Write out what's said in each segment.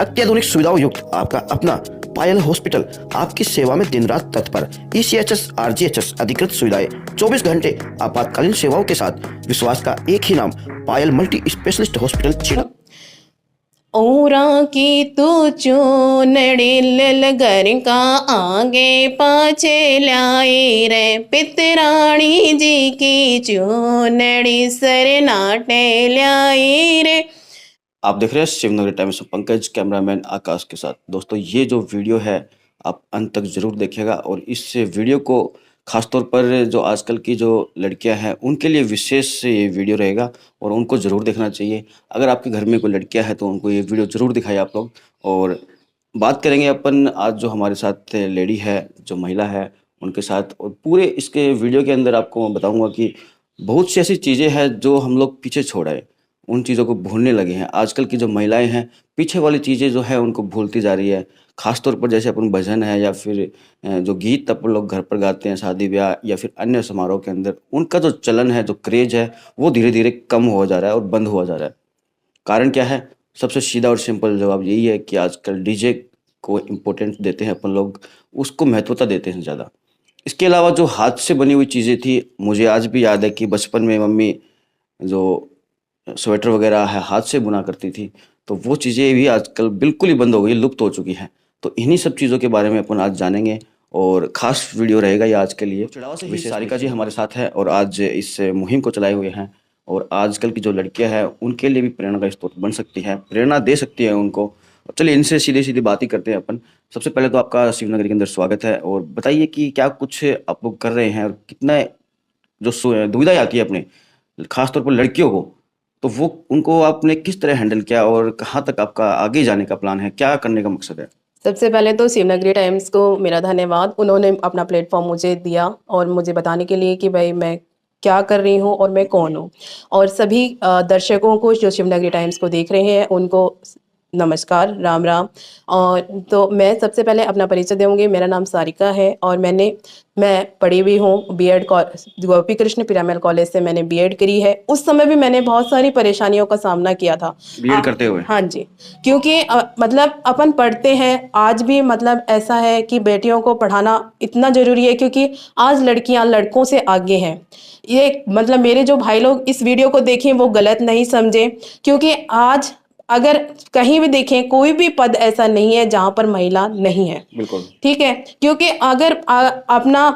अत्याधुनिक सुविधाओं युक्त आपका अपना पायल हॉस्पिटल आपकी सेवा में दिन रात तत्पर। ECHS RGHS अधिकृत सुविधाएं, 24 घंटे आपातकालीन सेवाओं के साथ विश्वास का एक ही नाम, पायल मल्टी स्पेशलिस्ट हॉस्पिटल चिड़ा। ओरा की तू चूनड़ी ललगर का आगे पाछे लाई रे, पितराणी जी की चूनड़ी सरनाटे लाई रे। आप देख रहे हैं शिवनगरी टाइम्स में पंकज, कैमरामैन आकाश के साथ। दोस्तों, ये जो वीडियो है आप अंत तक जरूर देखिएगा और इस वीडियो को खासतौर पर जो आजकल की जो लड़कियां हैं उनके लिए विशेष ये वीडियो रहेगा और उनको ज़रूर देखना चाहिए। अगर आपके घर में कोई लड़कियां हैं तो उनको ये वीडियो ज़रूर दिखाइए आप लोग। और बात करेंगे अपन आज जो हमारे साथ लेडी है, जो महिला है, उनके साथ। और पूरे इसके वीडियो के अंदर आपको मैं बताऊँगा कि बहुत सी ऐसी चीज़ें हैं जो हम लोग पीछे छोड़ आए, उन चीज़ों को भूलने लगे हैं। आजकल की जो महिलाएं हैं पीछे वाली चीज़ें जो है उनको भूलती जा रही है। खासतौर पर जैसे अपन भजन है या फिर जो गीत अपन लोग घर पर गाते हैं शादी ब्याह या फिर अन्य समारोह के अंदर, उनका जो चलन है, जो क्रेज है, वो धीरे धीरे कम हुआ जा रहा है और बंद हुआ जा रहा है। कारण क्या है? सबसे सीधा और सिंपल जवाब यही है कि आजकल डीजे को इम्पोर्टेंस देते हैं अपन लोग, उसको महत्वता देते हैं ज़्यादा। इसके अलावा जो हाथ से बनी हुई चीज़ें थी, मुझे आज भी याद है कि बचपन में मम्मी जो स्वेटर वगैरह है हाथ से बुना करती थी, तो वो चीज़ें भी आजकल बिल्कुल ही बंद हो गई, लुप्त हो चुकी हैं। तो इन्हीं सब चीज़ों के बारे में अपन आज जानेंगे और ख़ास वीडियो रहेगा ये आज के लिए। चिड़ावा से विशेष सारिका जी हमारे साथ है और आज इस मुहिम को चलाए हुए हैं और आजकल की जो लड़कियां हैं उनके लिए भी प्रेरणा का स्रोत बन सकती है, प्रेरणा दे सकती है उनको। चलिए इनसे सीधे सीधे बात ही करते हैं अपन। सबसे पहले तो आपका शिवनगरी के अंदर स्वागत है और बताइए कि क्या कुछ आप लोग कर रहे हैं और कितना जो दुविधा आती है अपने खासतौर पर लड़कियों को, तो वो उनको आपने किस तरह हैंडल किया और कहाँ तक आपका आगे जाने का प्लान है, क्या करने का मकसद है? सबसे पहले तो शिवनगरी टाइम्स को मेरा धन्यवाद। उन्होंने अपना प्लेटफॉर्म मुझे दिया और मुझे बताने के लिए कि भाई मैं क्या कर रही हूँ और मैं कौन हूँ। और सभी दर्शकों को जो शिवनगरी टाइम्स को देख रहे हैं उनको नमस्कार, राम राम। और तो मैं सबसे पहले अपना परिचय दूंगी। मेरा नाम सारिका है और मैं पढ़ी हुई हूँ बीएड गोपी कृष्ण पिरामल कॉलेज से मैंने बीएड करी है। उस समय भी मैंने बहुत सारी परेशानियों का सामना किया था बीएड करते हुए। हाँ जी, क्योंकि मतलब अपन पढ़ते हैं आज भी, मतलब ऐसा है कि बेटियों को पढ़ाना इतना ज़रूरी है क्योंकि आज लड़कियां लड़कों से आगे हैं। ये मतलब मेरे जो भाई लोग इस वीडियो को देखें वो गलत नहीं समझे, क्योंकि आज अगर कहीं भी देखें कोई भी पद ऐसा नहीं है जहां पर महिला नहीं है। बिल्कुल ठीक है, क्योंकि अगर अपना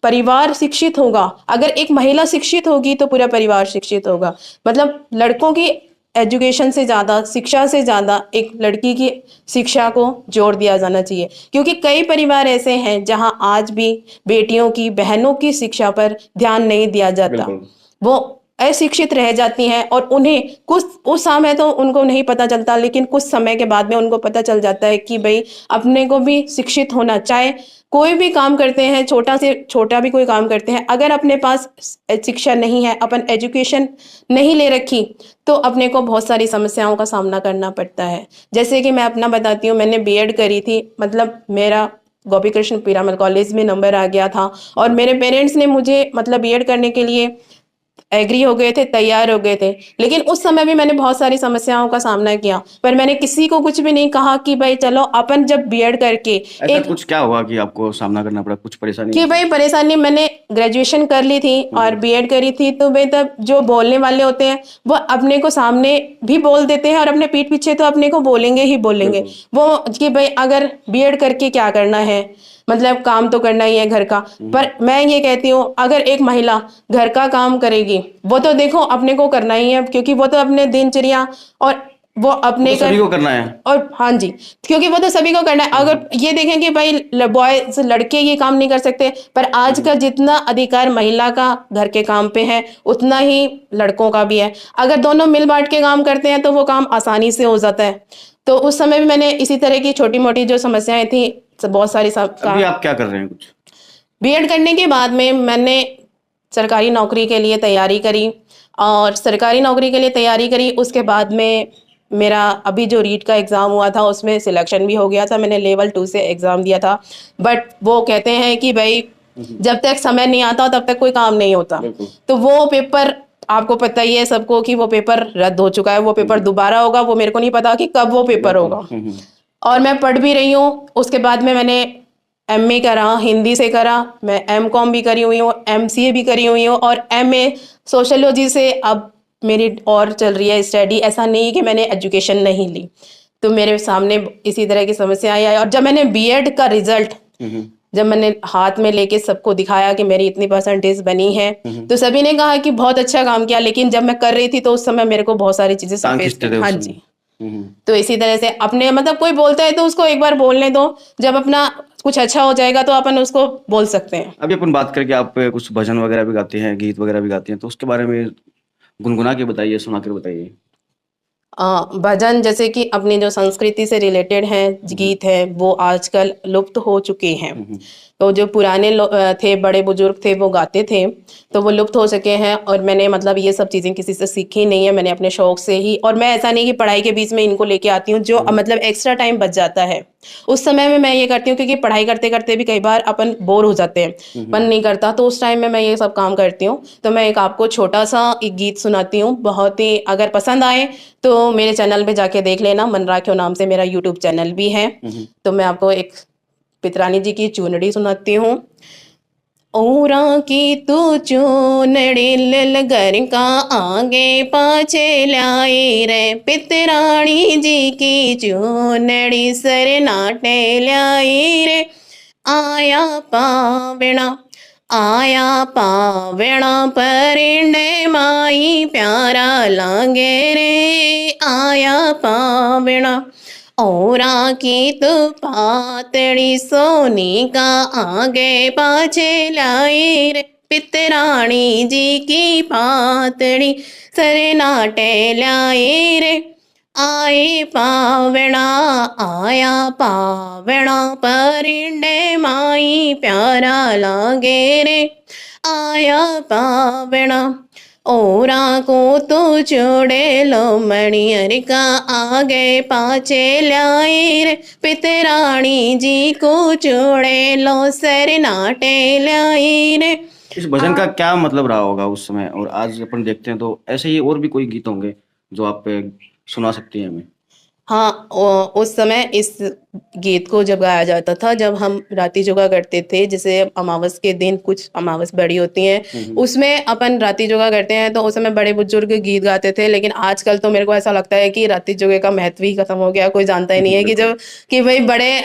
परिवार शिक्षित होगा, अगर एक महिला शिक्षित होगी तो पूरा परिवार शिक्षित होगा। मतलब लड़कों की एजुकेशन से ज़्यादा, शिक्षा से ज़्यादा एक लड़की की शिक्षा को जोर दिया जाना चाहिए, क्योंकि कई परिवार ऐसे हैं जहां आज भी बेटियों की, बहनों की शिक्षा पर ध्यान नहीं दिया जाता। वो अशिक्षित रह जाती हैं और उन्हें कुछ उस समय तो उनको नहीं पता चलता, लेकिन कुछ समय के बाद में उनको पता चल जाता है कि भाई अपने को भी शिक्षित होना, चाहे कोई भी काम करते हैं, छोटा से छोटा भी कोई काम करते हैं, अगर अपने पास शिक्षा नहीं है, अपन एजुकेशन नहीं ले रखी, तो अपने को बहुत सारी समस्याओं का सामना करना पड़ता है। जैसे कि मैं अपना बताती हूँ, मैंने बीएड करी थी, मतलब मेरा गोपी कृष्ण पिरामल कॉलेज में नंबर आ गया था और मेरे पेरेंट्स ने मुझे मतलब बीएड करने के लिए एग्री हो गए थे, तैयार हो गए थे। लेकिन उस समय भी मैंने बहुत सारी समस्याओं का सामना किया, पर मैंने किसी को कुछ भी नहीं कहा कि भाई चलो अपन जब बीएड करके ऐसा कुछ क्या हुआ कि आपको सामना करना पड़ा, कुछ परेशानी? कि भाई परेशानी, मैंने ग्रेजुएशन कर ली थी और बीएड करी थी, तो भाई तब जो बोलने वाले होते हैं वो अपने को सामने भी बोल देते हैं और अपने पीठ पीछे तो अपने को बोलेंगे ही बोलेंगे। वो कि भाई अगर बीएड करके क्या करना है, मतलब काम तो करना ही है घर का। पर मैं ये कहती हूँ अगर एक महिला घर का काम करेगी वो तो देखो अपने को करना ही है, क्योंकि वो तो अपने दिनचर्या और वो अपने सभी को करना है। और हाँ जी, क्योंकि वो तो सभी को करना है। अगर ये देखें कि भाई बॉयज, लड़के ये काम नहीं कर सकते, पर आज का जितना अधिकार महिला का घर के काम पे है उतना ही लड़कों का भी है। अगर दोनों मिल बांट के काम करते हैं तो वो काम आसानी से हो जाता है। तो उस समय भी मैंने इसी तरह की छोटी मोटी जो समस्याएं थी, बहुत सारी अभी आप क्या कर रहे हैं? कुछ बीएड करने के बाद में मैंने सरकारी नौकरी के लिए तैयारी करी और सरकारी नौकरी के लिए तैयारी करी। उसके बाद में मेरा अभी जो रीट का एग्ज़ाम हुआ था उसमें सिलेक्शन भी हो गया था। मैंने लेवल 2 से एग्ज़ाम दिया था, बट वो कहते हैं कि भाई जब तक समय नहीं आता तब तक कोई काम नहीं होता। तो वो पेपर आपको पता ही है सबको कि वो पेपर रद्द हो चुका है, वो पेपर दोबारा होगा, वो मेरे को नहीं पता कि कब वो पेपर होगा। और मैं पढ़ भी रही हूँ। उसके बाद में मैंने एमए करा, हिंदी से करा, मैं एमकॉम भी करी हुई हूँ, एमसीए भी करी हुई हूँ और एमए सोशोलॉजी से अब मेरी और चल रही है स्टडी। ऐसा नहीं है कि मैंने एजुकेशन नहीं ली। तो मेरे सामने इसी तरह की समस्याएं आई और जब मैंने बीएड का रिजल्ट जब मैंने हाथ में लेके सबको दिखाया कि मेरी इतनी परसेंटेज बनी है, तो सभी ने कहा कि बहुत अच्छा काम किया, लेकिन जब मैं कर रही थी तो उस समय मेरे को बहुत सारी चीजें टांग फेस खींचते थे हाँ उस जी। समय। तो इसी तरह से अपने मतलब कोई बोलता है तो उसको एक बार बोलने दो, जब अपना कुछ अच्छा हो जाएगा तो अपन उसको बोल सकते हैं। अभी अपन बात करके आप कुछ भजन वगैरह भी गाते हैं, गीत वगैरह भी गाते हैं, तो उसके बारे में गुनगुना के बताइए, सुना के बताइए। भजन जैसे कि अपनी जो संस्कृति से रिलेटेड हैं गीत हैं वो आजकल लुप्त हो चुके हैं। तो जो पुराने थे, बड़े बुजुर्ग थे, वो गाते थे, तो वो लुप्त हो चुके हैं। और मैंने मतलब ये सब चीज़ें किसी से सीखी नहीं है, मैंने अपने शौक से ही। और मैं ऐसा नहीं कि पढ़ाई के बीच में इनको लेके आती हूँ, जो मतलब एक्स्ट्रा टाइम बच जाता है उस समय में मैं ये करती हूँ, क्योंकि पढ़ाई करते करते भी कई बार अपन बोर हो जाते हैं, मन नहीं करता, तो उस टाइम में मैं ये सब काम करती हूँ। तो मैं एक आपको छोटा सा एक गीत सुनाती हूँ, बहुत ही अगर पसंद आए तो मेरे चैनल पे जाके देख लेना। मन राख्यो नाम से मेरा यूट्यूब चैनल भी है। तो मैं आपको एक पितरानी जी की चुनड़ी सुनाती हूँ। ओरा की तू चूनड़ी ललगर का आगे पाछे लाई रे, पितरानी जी की चूनड़ी सरनाटे लाई रे। आया पावणा परिंडे माई प्यारा लागे रे। आया पावणा औरा की तो पातड़ी सोनी का आगे पाछे लाई रे, पितरानी जी की पातड़ी सरनाटे लाई रे। आया पावणा परिंडे माई प्यारा लागे रे। आया पावणा ओरा को तो जोड़े लो मणियर का आगे पाछे लाई रे, पितरानी जी को जोड़े लो सरनाटे लाई रे। इस भजन का क्या मतलब रहा होगा उस समय, और आज अपन देखते हैं तो ऐसे ही और भी कोई गीत होंगे जो आप सुना सकती हैं हमें। हाँ, उस समय इस गीत को जब गाया जाता था, जब हम राती जोगा करते थे, जैसे अमावस के दिन कुछ अमावस बड़ी होती हैं, उसमें अपन राती जोगा करते हैं, तो उस समय बड़े बुजुर्ग गीत गाते थे। लेकिन आजकल तो मेरे को ऐसा लगता है कि राती जोगे का महत्व ही खत्म हो गया, कोई जानता ही नहीं है कि जब कि भाई बड़े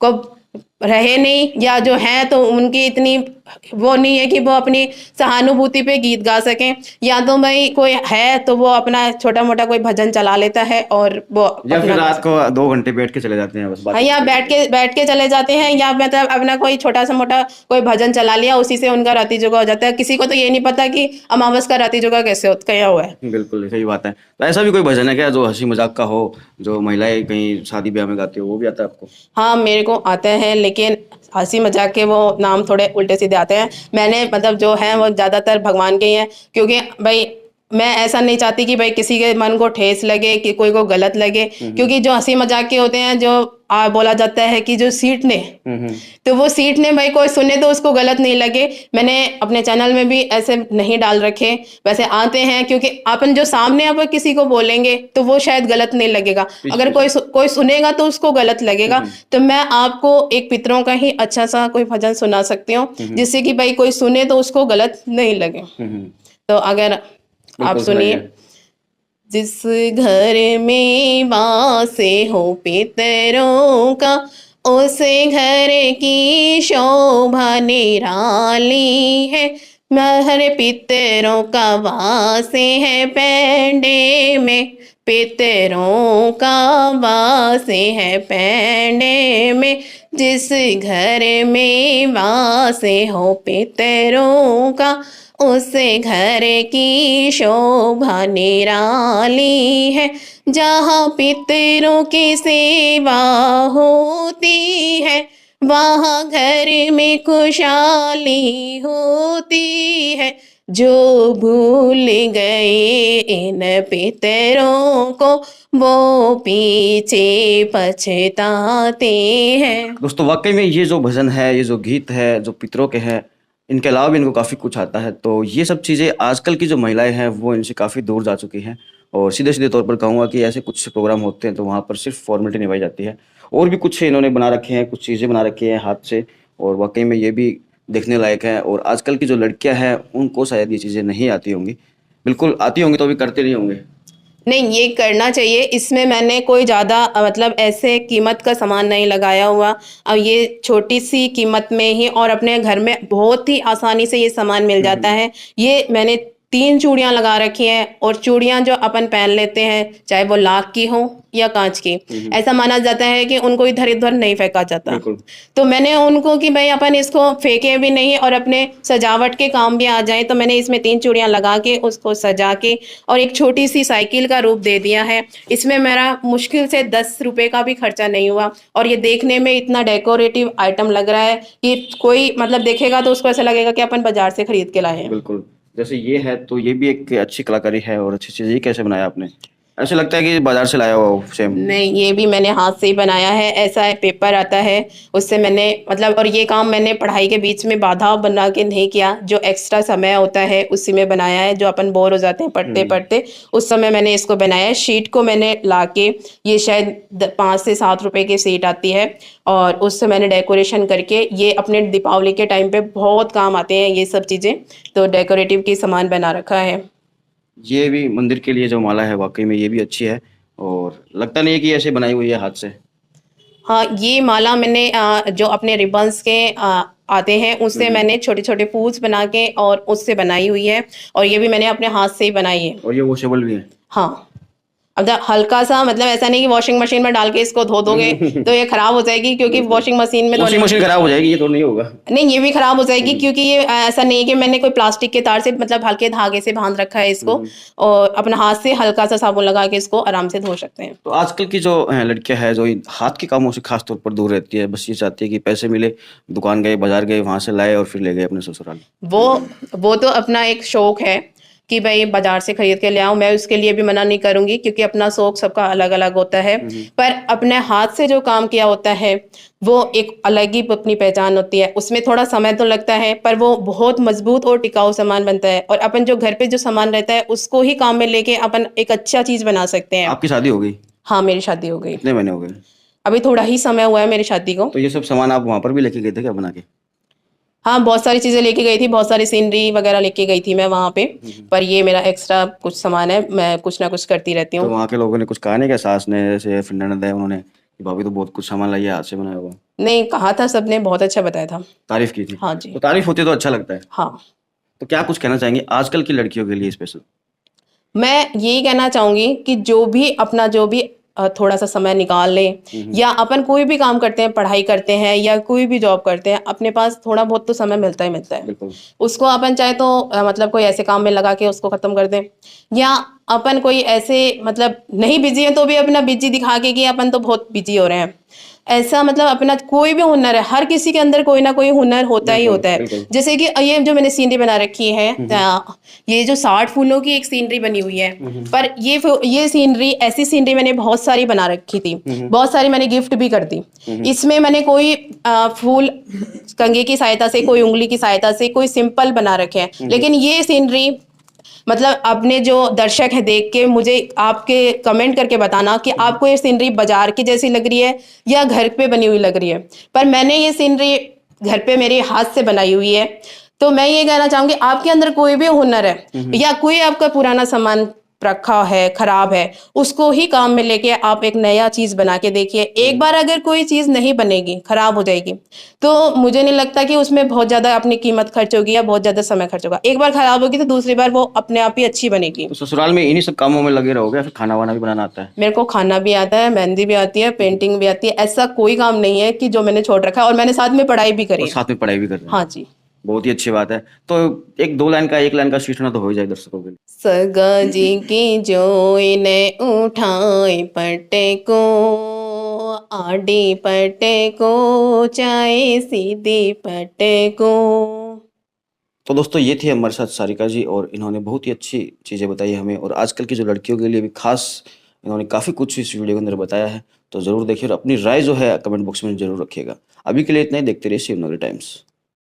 को रहे नहीं, या जो है तो उनकी इतनी वो नहीं है कि वो अपनी सहानुभूति पे गीत गा सकें, या तो भाई कोई है तो वो अपना छोटा मोटा कोई भजन चला लेता है और वो या फिर अपना रात को 2 घंटे बैठ के चले जाते हैं बस बात। हाँ, या बैठ के चले जाते हैं, या मतलब अपना कोई छोटा सा मोटा कोई भजन चला लिया, उसी से उनका राती जोगा हो जाता है। किसी को तो ये नहीं पता कि अमावस का राती जोगा कैसे क्या हुआ है। बिल्कुल सही बात है। तो ऐसा भी कोई भजन है क्या जो हंसी मजाक का हो, जो महिलाएं कहीं शादी ब्याह में गाती हो, वो भी आता है आपको? हाँ, मेरे को आते हैं, लेकिन हंसी मजाक के वो नाम थोड़े उल्टे सीधे आते हैं। मैंने मतलब जो है वो ज़्यादातर भगवान के ही हैं, क्योंकि भाई मैं ऐसा नहीं चाहती कि भाई किसी के मन को ठेस लगे, कि कोई को गलत लगे। क्योंकि जो हंसी मजाक के होते हैं, जो बोला जाता है कि जो सीटने, तो वो सीटने भाई कोई सुने तो उसको गलत नहीं लगे। मैंने अपने चैनल में भी ऐसे नहीं डाल रखे, वैसे आते हैं, क्योंकि अपन जो सामने आप किसी को बोलेंगे तो वो शायद गलत नहीं लगेगा, अगर कोई सुनेगा तो उसको गलत लगेगा। तो मैं आपको एक पितरों का ही अच्छा सा कोई भजन सुना सकती हूँ, जिससे कि भाई कोई सुने तो उसको गलत नहीं लगे। तो अगर आप सुनिए। जिस घर में वासे हो पितरों का, उस घर की शोभा निराली है। महर पितरों का वासे है पैंडे में, पितरों का वासे है पैंडे में। जिस घर में वासे हो पितरों का, उस घर की शोभा निराली है। जहाँ पितरों की सेवा होती है, वहाँ घर में खुशहाली होती है। जो भूल गए इन पितरों को, वो पीछे पछताते हैं। दोस्तों वाकई में ये जो भजन है, ये जो गीत है, जो पितरों के हैं, इनके अलावा भी इनको काफ़ी कुछ आता है। तो ये सब चीज़ें आजकल की जो महिलाएं हैं वो इनसे काफ़ी दूर जा चुकी हैं, और सीधे सीधे तौर पर कहूँगा कि ऐसे कुछ प्रोग्राम होते हैं तो वहाँ पर सिर्फ फॉर्मेलिटी निभाई जाती है, और भी कुछ इन्होंने बना रखे हैं, कुछ चीज़ें बना रखी हैं हाथ से, और वाकई में ये भी देखने लायक है। और आजकल की जो लड़कियां हैं उनको शायद ये चीज़ें नहीं आती होंगी, बिल्कुल आती होंगी तो भी करते नहीं होंगे। नहीं, ये करना चाहिए। इसमें मैंने कोई ज़्यादा मतलब ऐसे कीमत का सामान नहीं लगाया हुआ। अब ये छोटी सी कीमत में ही और अपने घर में बहुत ही आसानी से ये सामान मिल जाता है। ये मैंने 3 चूड़ियाँ लगा रखी हैं, और चूड़ियाँ जो अपन पहन लेते हैं, चाहे वो लाख की हो या कांच की, ऐसा माना जाता है कि उनको इधर-इधर नहीं फेंका जाता। बिल्कुल। तो मैंने उनको कि भाई अपन इसको फेंके भी नहीं और अपने सजावट के काम भी आ जाए, तो मैंने इसमें 3 चूड़ियाँ लगा के उसको सजा के और एक छोटी सी साइकिल का रूप दे दिया है। इसमें मेरा मुश्किल से 10 रुपए का भी खर्चा नहीं हुआ, और ये देखने में इतना डेकोरेटिव आइटम लग रहा है कि कोई मतलब देखेगा तो उसको ऐसा लगेगा कि अपन बाजार से खरीद के लाए हैं। बिल्कुल, जैसे ये है तो ये भी एक अच्छी कलाकारी है और अच्छी चीज़। ये कैसे बनाया आपने? ऐसे लगता है कि बाजार से लाया हुआ हो सेम। नहीं, ये भी मैंने हाथ से ही बनाया है। ऐसा है, पेपर आता है, उससे मैंने मतलब, और ये काम मैंने पढ़ाई के बीच में बाधा बना के नहीं किया। जो एक्स्ट्रा समय होता है उसी में बनाया है, जो अपन बोर हो जाते हैं पढ़ते पढ़ते, उस समय मैंने इसको बनाया है। शीट को मैंने लाके, ये शायद 5 से 7 रुपए की शीट आती है, और उससे मैंने डेकोरेशन करके, ये अपने दीपावली के टाइम पे बहुत काम आते हैं ये सब चीज़ें, तो डेकोरेटिव की सामान बना रखा है। ये भी मंदिर के लिए जो माला है वाकई में ये भी अच्छी है, और लगता नहीं है कि ऐसे बनाई हुई है हाथ से। हाँ, ये माला मैंने जो अपने रिबन्स के आते हैं उससे मैंने छोटे-छोटे फूल्स बना के और उससे बनाई हुई है, और ये भी मैंने अपने हाथ से ही बनाई है। और ये वॉशेबल भी है। हाँ, अब हल्का सा मतलब ऐसा नहीं कि वॉशिंग मशीन में डाल के इसको धो दोगे तो ये खराब हो जाएगी, क्योंकि वॉशिंग मशीन में वॉशिंग मशीन खराब हो जाएगी, ये तो नहीं होगा। नहीं, ये भी खराब हो जाएगी, क्योंकि ये ऐसा नहीं है कि मैंने कोई प्लास्टिक के तार से मतलब हल्के धागे से बांध रखा है इसको, और अपना हाथ से हल्का सा साबुन लगा के इसको आराम से धो सकते हैं। तो आजकल की जो लड़कियां है जो इन हाथ के कामों से खास तौर पर दूर रहती है, बस ये चाहती है कि पैसे मिले, दुकान गए, बाजार गए, वहां से लाए और फिर ले गए अपने ससुराल। वो तो अपना एक शौक है कि भाई बाजार से खरीद के ले आओ, मैं उसके लिए भी मना नहीं करूंगी, क्योंकि अपना शौक सबका अलग अलग होता है। पर अपने हाथ से जो काम किया होता है वो एक अलग ही अपनी पहचान होती है। उसमें थोड़ा समय तो लगता है, पर वो बहुत मजबूत और टिकाऊ सामान बनता है, और अपन जो घर पे जो सामान रहता है उसको ही काम में लेके अपन एक अच्छा चीज बना सकते हैं। आपकी शादी हो गई? हाँ, मेरी शादी हो गई। कितने महीने हो गए? अभी थोड़ा ही समय हुआ है मेरी शादी को। तो ये सब सामान आप वहां पर भी लेके गए थे क्या बना के? हाँ, बहुत सारी चीजें लेके गई थी, बहुत सारी सीनरी वगैरह लेके गई थी मैं वहां पे। पर ये मेरा एक्स्ट्रा कुछ सामान है, मैं कुछ ना कुछ करती रहती तो हूँ। वहाँ के लोगों ने कुछ कहा नहीं क्या, सास ने जैसे फिर ननद है उन्होंने, कि भाभी तो बहुत कुछ सामान लाई है हाथ से बनाया हुआ? नहीं, कहा था, सबने बहुत अच्छा बताया था। तारीफ की थी? हाँ जी। तो तारीफ होती है तो अच्छा लगता है। हाँ, तो क्या कुछ कहना चाहेंगे आजकल की लड़कियों के लिए स्पेशल? मैं यही कहना चाहूंगी कि जो भी अपना जो भी थोड़ा सा समय निकाल ले, या अपन कोई भी काम करते हैं, पढ़ाई करते हैं या कोई भी जॉब करते हैं, अपने पास थोड़ा बहुत तो समय मिलता ही मिलता है। बिल्कुल। उसको अपन चाहे तो मतलब कोई ऐसे काम में लगा के उसको खत्म कर दें, या अपन कोई ऐसे मतलब नहीं बिजी है तो भी अपना बिजी दिखा के कि अपन तो बहुत बिजी हो रहे हैं। ऐसा मतलब अपना कोई भी हुनर है, हर किसी के अंदर कोई ना कोई हुनर होता ही होता है। बिल्कुल। जैसे कि ये जो मैंने सीनरी बना रखी है, ये जो 60 फूलों की एक सीनरी बनी हुई है, पर ये सीनरी, ऐसी सीनरी मैंने बहुत सारी बना रखी थी, बहुत सारी मैंने गिफ्ट भी कर दी। इसमें मैंने कोई फूल कंघी की सहायता से, कोई उंगली की सहायता से, कोई सिंपल बना रखे हैं, लेकिन ये सीनरी मतलब अपने जो दर्शक है देख के मुझे आपके कमेंट करके बताना कि आपको ये सीनरी बाजार की जैसी लग रही है या घर पे बनी हुई लग रही है। पर मैंने ये सीनरी घर पे मेरे हाथ से बनाई हुई है। तो मैं ये कहना चाहूंगी, आपके अंदर कोई भी हुनर है या कोई आपका पुराना सामान रखा है, खराब है, उसको ही काम में लेके आप एक नया चीज बना के देखिए। एक बार अगर कोई चीज नहीं बनेगी, खराब हो जाएगी, तो मुझे नहीं लगता कि उसमें बहुत ज्यादा अपनी कीमत खर्च होगी या बहुत ज्यादा समय खर्च होगा। एक बार खराब होगी तो दूसरी बार वो अपने आप ही अच्छी बनेगी। तो ससुराल में इन्हीं सब कामों में लगे रहोगे, फिर खाना वाना भी बनाना आता है? मेरे को खाना भी आता है, मेहंदी भी आती है, पेंटिंग भी आती है। ऐसा कोई काम नहीं है कि जो मैंने छोड़ रखा है, और मैंने साथ में पढ़ाई भी करी और है। साथ में पढ़ाई भी कर रहे हैं? हाँ जी। बहुत ही अच्छी बात है। तो एक एक लाइन का सीखना तो हो ही जाए दर्शकों के लिए। सगा जी की जोई ने उठाई पट्टे को, आडी पट्टे को, चाहे सीधी पट्टे को। तो दोस्तों ये थी हमारे साथ सारिका जी, और इन्होंने बहुत ही अच्छी चीज़ें बताई हमें, और आजकल की जो लड़कियों के लिए भी खास इन्होंने काफ़ी कुछ इस वीडियो के अंदर बताया है। तो ज़रूर देखिए और अपनी राय जो है कमेंट बॉक्स में ज़रूर रखिएगा। अभी के लिए इतना ही, देखते रहिए शिवनगरी टाइम्स।